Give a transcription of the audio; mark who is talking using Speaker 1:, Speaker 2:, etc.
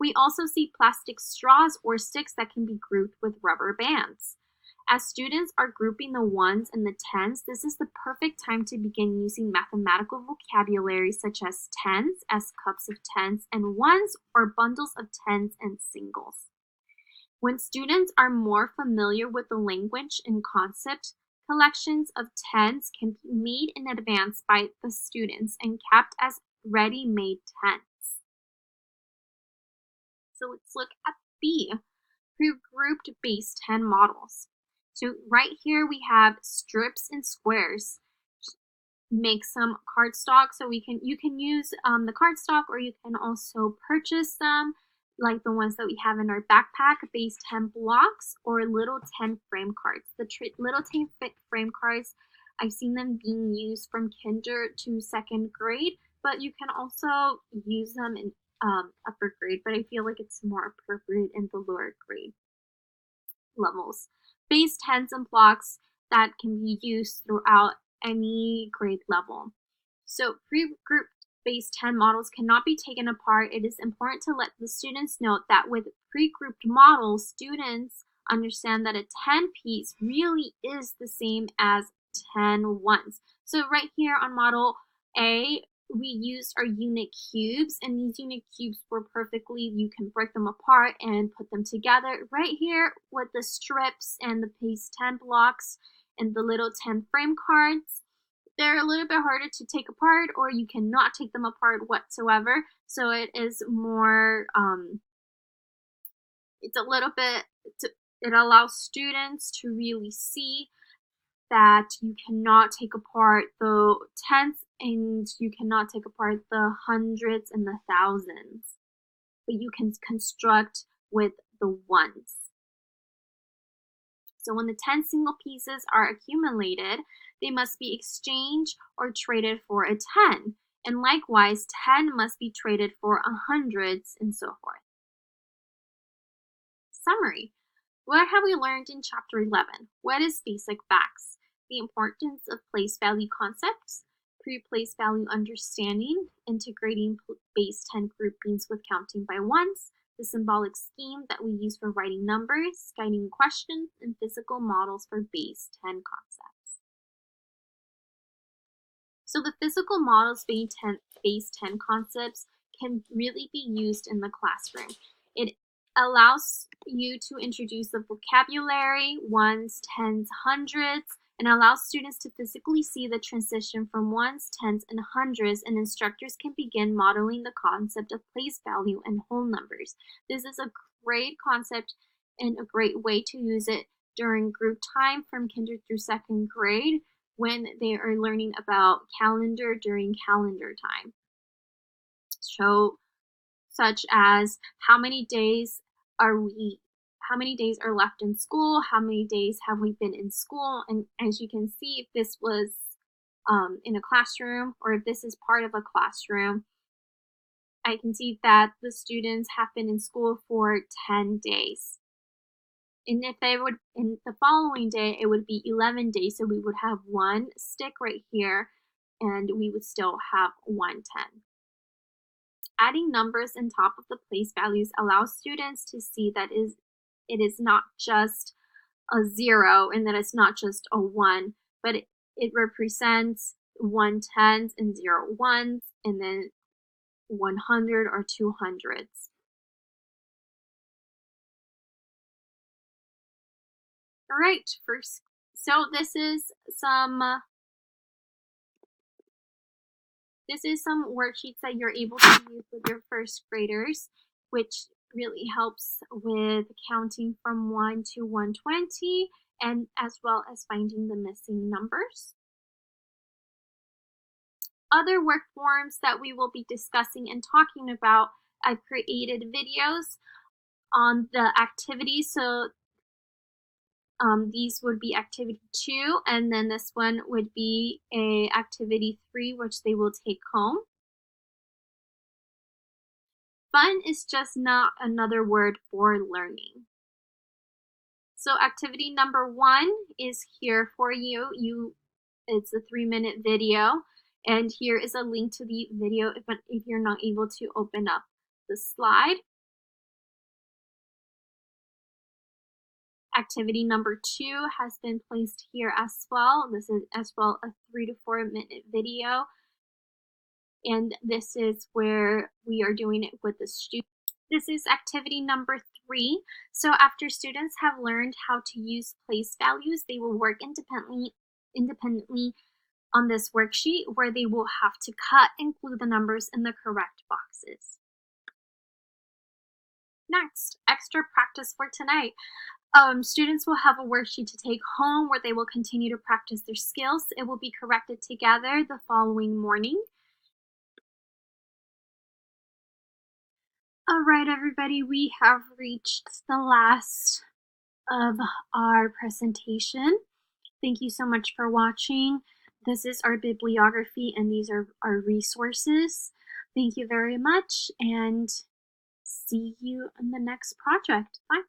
Speaker 1: We also see plastic straws or sticks that can be grouped with rubber bands. As students are grouping the ones and the tens, this is the perfect time to begin using mathematical vocabulary such as tens as cups of tens and ones, or bundles of tens and singles. When students are more familiar with the language and concept, collections of tens can be made in advance by the students and kept as ready-made tens. So let's look at B, pre-grouped base 10 models. So right here we have strips and squares. Make some cardstock, so you can use the cardstock, or you can also purchase them, like the ones that we have in our backpack, base 10 blocks or little 10 frame cards. The little 10 frame cards, I've seen them being used from kinder to second grade, but you can also use them in upper grade, but I feel like it's more appropriate in the lower grade levels. Base 10s and blocks that can be used throughout any grade level. So pre-grouped base 10 models cannot be taken apart. It is important to let the students know that with pre-grouped models, students understand that a 10 piece really is the same as 10 ones. So right here on model A, we used our unit cubes, and these unit cubes were perfectly, you can break them apart and put them together. Right here with the strips and the base 10 blocks and the little 10 frame cards, they're a little bit harder to take apart, or you cannot take them apart whatsoever. So it is more, it's a little bit, it allows students to really see that you cannot take apart the tens and you cannot take apart the hundreds and the thousands, but you can construct with the ones. So when the 10 single pieces are accumulated, they must be exchanged or traded for a 10. And likewise, 10 must be traded for hundreds and so forth. Summary. What have we learned in Chapter 11? What is basic facts? The importance of place value concepts, pre-place value understanding, integrating base 10 groupings with counting by ones, the symbolic scheme that we use for writing numbers, guiding questions, and physical models for base 10 concepts. So the physical models base 10 concepts can really be used in the classroom. It allows you to introduce the vocabulary, ones, tens, hundreds, and allows students to physically see the transition from ones, tens, and hundreds, and instructors can begin modeling the concept of place value and whole numbers. This is a great concept and a great way to use it during group time from kinder through second grade when they are learning about calendar during calendar time. So, such as how many days are left in school, how many days have we been in school, and as you can see, if this was in a classroom, or if this is part of a classroom, I can see that the students have been in school for 10 days. And if they would, in the following day, it would be 11 days, so we would have one stick right here, and we would still have 110. Adding numbers on top of the place values allows students to see that it is not just a 0 and that it's not just a 1, but it represents 110s and 0 ones, and then 100 or 200s. All right, so this is some worksheets that you're able to use with your first graders, which really helps with counting from 1 to 120, and as well as finding the missing numbers. Other work forms that we will be discussing and talking about, I've created videos on the activities. So these would be activity 2, and then this one would be a activity 3, which they will take home. Fun is just not another word for learning. So activity number 1 is here for you. It's a 3-minute video, and here is a link to the video if you're not able to open up the slide. Activity number 2 has been placed here as well. This is as well a 3 to 4 minute video. And this is where we are doing it with the students. This is activity number 3. So after students have learned how to use place values, they will work independently on this worksheet where they will have to cut and glue the numbers in the correct boxes. Next, extra practice for tonight. Students will have a worksheet to take home where they will continue to practice their skills. It will be corrected together the following morning. All right, everybody, we have reached the last of our presentation. Thank you so much for watching. This is our bibliography and these are our resources. Thank you very much and see you in the next project. Bye.